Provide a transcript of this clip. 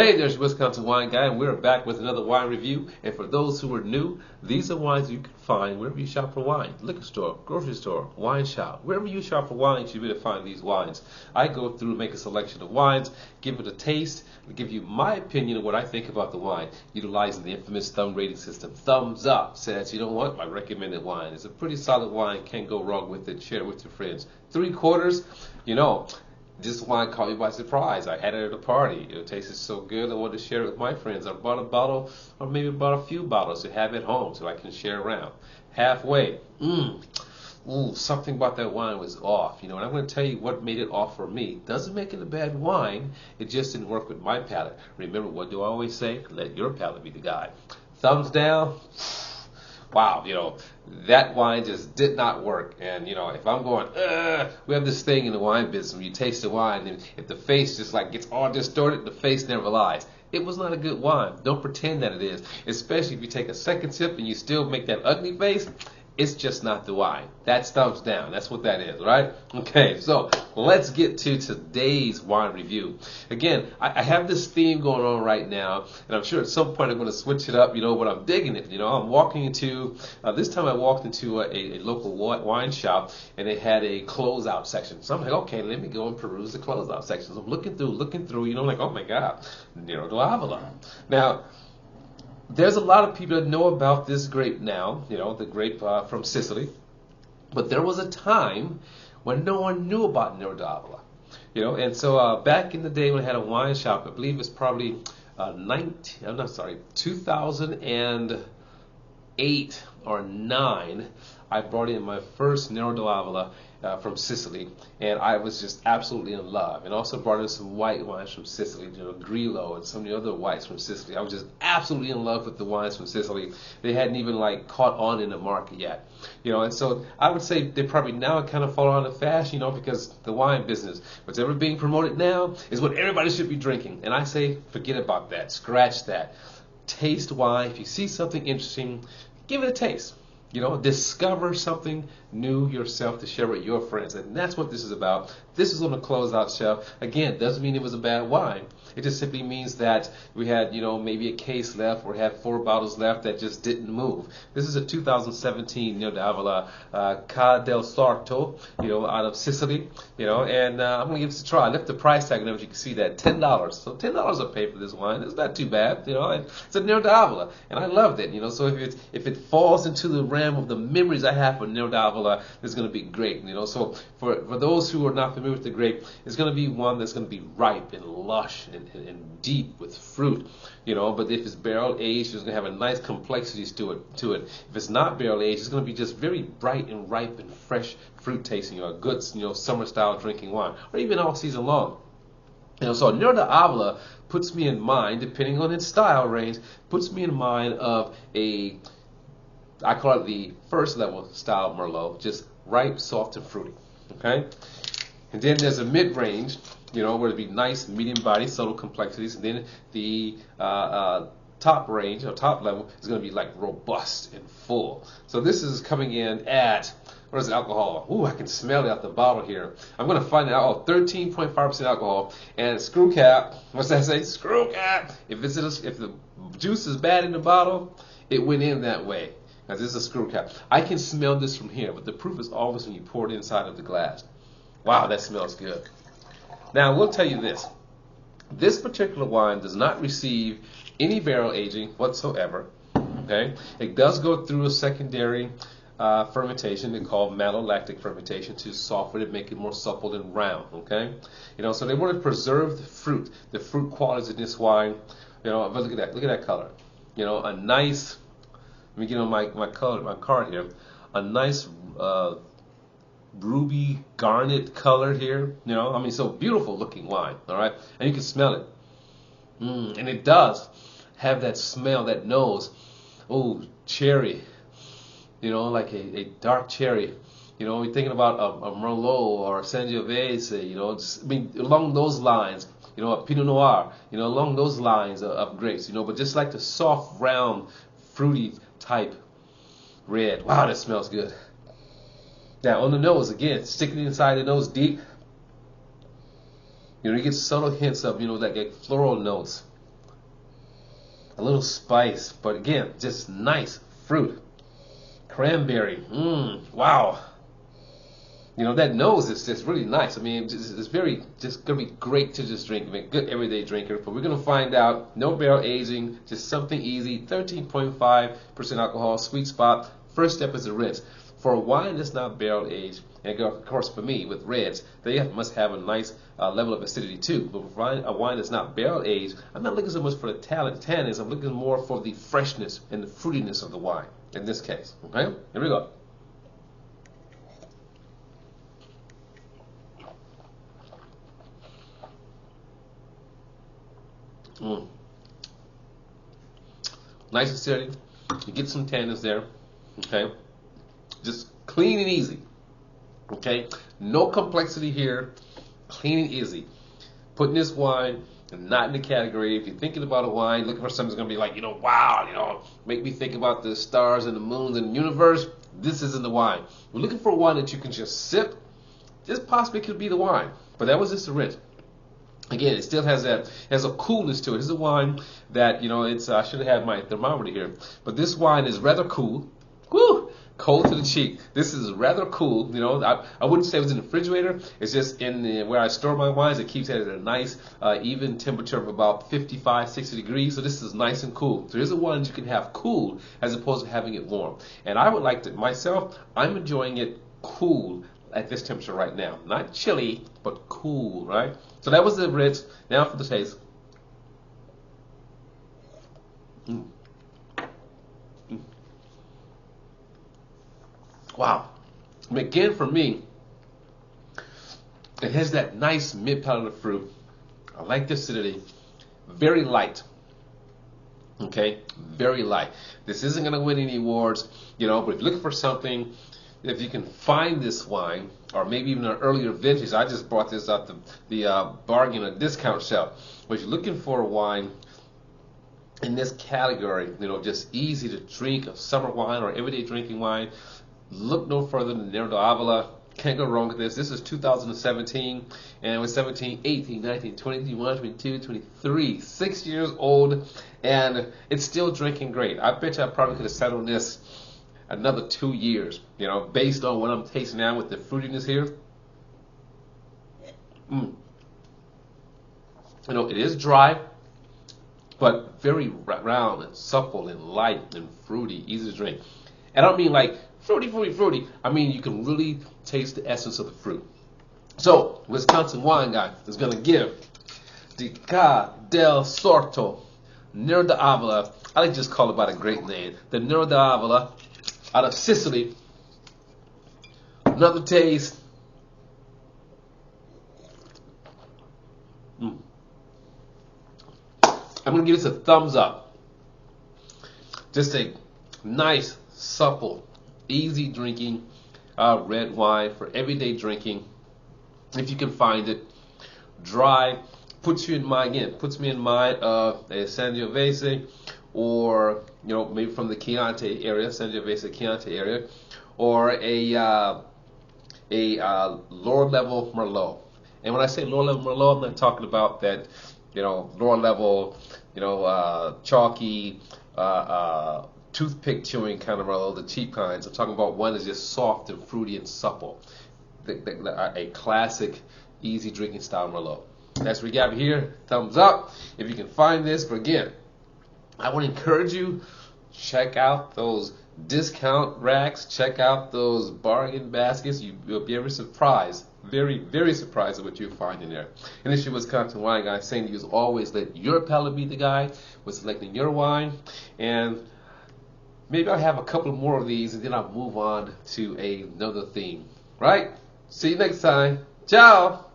Hey, there's your Wisconsin Wine Guy, and we're back with another wine review. And for those who are new, these are wines you can find wherever you shop for wine. Liquor store, grocery store, wine shop. Wherever you shop for wine, you should be able to find these wines. I go through, make a selection of wines, give it a taste, and give you my opinion of what I think about the wine, utilizing the infamous thumb rating system. Thumbs up says, you know what, my recommended wine. It's a pretty solid wine, can't go wrong with it. Share it with your friends. 3/4, you know. This wine caught me by surprise. I had it at a party. It tasted so good, I wanted to share it with my friends. I bought a bottle, or maybe bought a few bottles to have at home so I can share around. Halfway, something about that wine was off. And I'm going to tell you what made it off for me. Doesn't make it a bad wine. It just didn't work with my palate. Remember, what do I always say? Let your palate be the guide. Thumbs down. Wow, that wine just did not work. And, if I'm going, we have this thing in the wine business when you taste the wine, and if the face just gets all distorted, the face never lies. It was not a good wine. Don't pretend that it is. Especially if you take a second sip and you still make that ugly face, it's just not the wine. That's thumbs down. That's what that is, right? Okay, so let's get to today's wine review. Again, I have this theme going on right now, and I'm sure at some point I'm going to switch it up, but I'm digging it. I'm walking into, this time I walked into a local wine shop, and they had a closeout section. So I'm like, okay, let me go and peruse the closeout section. So I'm looking through, like, oh my God, Nero de Avola. Now, there's a lot of people that know about this grape now, the grape from Sicily. But there was a time when no one knew about Nero de Avola. And so back in the day when I had a wine shop, I believe it's probably 2008 or 9, I brought in my first Nero de Avola from Sicily, and I was just absolutely in love. And also brought in some white wines from Sicily, Grillo and some of the other whites from Sicily. I was just absolutely in love with the wines from Sicily. They hadn't even caught on in the market yet, and so I would say they probably now kind of fall on the fashion, because the wine business, what's ever being promoted now is what everybody should be drinking. And I say, forget about that, scratch that. Taste wine. If you see something interesting, give it a taste. Discover something new yourself to share with your friends. And that's what this is about. This is on the closeout shelf. Again, doesn't mean it was a bad wine. It just simply means that we had, maybe a case left or had 4 bottles left that just didn't move. This is a 2017 Nero de Avola Ca del Sarto, out of Sicily, and I'm going to give this a try. I left the price tag, and as you can see that, $10. So $10 I paid for this wine. It's not too bad, and it's a Nero de Avola, and I loved it, so if it falls into the realm of the memories I have for Nero de Avola, it's going to be great, so for those who are not familiar with the grape, it's going to be one that's going to be ripe and lush and deep with fruit, but if it's barrel aged, it's going to have a nice complexities to it. If it's not barrel aged, it's going to be just very bright and ripe and fresh fruit tasting, a good, summer style drinking wine, or even all season long. So Nero de Avola puts me in mind, depending on its style range, puts me in mind of I call it the first level style Merlot, just ripe, soft, and fruity. Okay, and then there's a mid range, where it'd be nice, medium body, subtle complexities, and then the top range or top level is going to be robust and full. So this is coming in at, what is it, alcohol? Ooh, I can smell it out the bottle here. I'm going to find it out. 13.5% alcohol. And screw cap, what's that say? Screw cap. If the juice is bad in the bottle, it went in that way. Now this is a screw cap. I can smell this from here, but the proof is always when you pour it inside of the glass. Wow, that smells good. Now, we'll tell you this. This particular wine does not receive any barrel aging whatsoever. Okay, it does go through a secondary fermentation. They call malolactic fermentation to soften it, make it more supple and round. Okay, so they want to preserve the fruit qualities in this wine. But look at that color. A nice. Let me get on my card here. A nice ruby garnet color here. So beautiful looking wine. All right, and you can smell it. And it does have that smell, that nose. Oh, cherry. Like a dark cherry. You're thinking about a Merlot or a Sangiovese. Along those lines. A Pinot Noir. Along those lines of grapes. But just like the soft, round, fruity type red. Wow, that smells good. Now on the nose, again, sticking inside the nose deep. You get subtle hints of, like floral notes. a little spice, but again, just nice fruit. Cranberry, wow. You know, that nose is just really nice. I mean, it's very, just going to be great to just drink. I mean, good everyday drinker. But we're going to find out, no barrel aging, just something easy, 13.5% alcohol, sweet spot. First step is a rinse. For a wine that's not barrel aged, and of course for me, with reds, they must have a nice level of acidity too. But for a wine that's not barrel aged, I'm not looking so much for the tannins, I'm looking more for the freshness and the fruitiness of the wine, in this case. Okay, here we go. Nice acidity. You get some tannins there. Okay. Just clean and easy. Okay. No complexity here. Clean and easy. Putting this wine not in the category. If you're thinking about a wine, looking for something that's going to be like, wow, make me think about the stars and the moons and the universe. This isn't the wine. We're looking for a wine that you can just sip. This possibly could be the wine. But that was just a rinse. Again, it still has a coolness to it. This is a wine that, I should have had my thermometer here. But this wine is rather cool. Woo! Cold to the cheek. This is rather cool. I wouldn't say it was in the refrigerator. It's just in where I store my wines. It keeps it at a nice, even temperature of about 55, 60 degrees. So this is nice and cool. So here's a wine you can have cool as opposed to having it warm. And I would like to, myself, I'm enjoying it cool at this temperature right now. Not chilly, but cool, right? So that was the rinse. Now for the taste. Wow. And again, for me, it has that nice mid-palate of fruit. I like the acidity. Very light. Okay? Very light. This isn't going to win any awards, but if you're looking for something, if you can find this wine, or maybe even an earlier vintage, I just brought this out the bargain or discount shelf. But if you're looking for a wine in this category, just easy to drink, a summer wine or everyday drinking wine, look no further than Nero de Avola. Can't go wrong with this. This is 2017, and it was 17, 18, 19, 20, 21, 22, 23, 6 years old, and it's still drinking great. I bet you I probably could have sat on this another 2 years, based on what I'm tasting now with the fruitiness here. It is dry, but very round and supple and light and fruity, easy to drink. And I don't mean like fruity. I mean you can really taste the essence of the fruit. So, Wisconsin Wine Guy is going to give the Ca del Sarto Nero de Avola, I like to just call it by the great name, the Nero de Avola, out of Sicily. Another taste. I'm going to give this a thumbs up. Just a nice, supple, easy drinking red wine for everyday drinking. If you can find it. Dry. Puts me in mind of a Sangiovese, or maybe from the Chianti area, Sangiovese Chianti area, or a lower level Merlot. And when I say lower level Merlot, I'm not talking about that lower level chalky toothpick chewing kind of Merlot, the cheap kinds. I'm talking about one that's just soft and fruity and supple, a classic easy drinking style Merlot. That's what we got here. Thumbs up if you can find this. But again, I want to encourage you, check out those discount racks, check out those bargain baskets. You'll be very surprised, very, very surprised at what you'll find in there. And this is your Wisconsin Wine Guy saying to you, as always, let your palate be the guide with selecting your wine. And maybe I'll have a couple more of these, and then I'll move on to another theme. Right? See you next time. Ciao!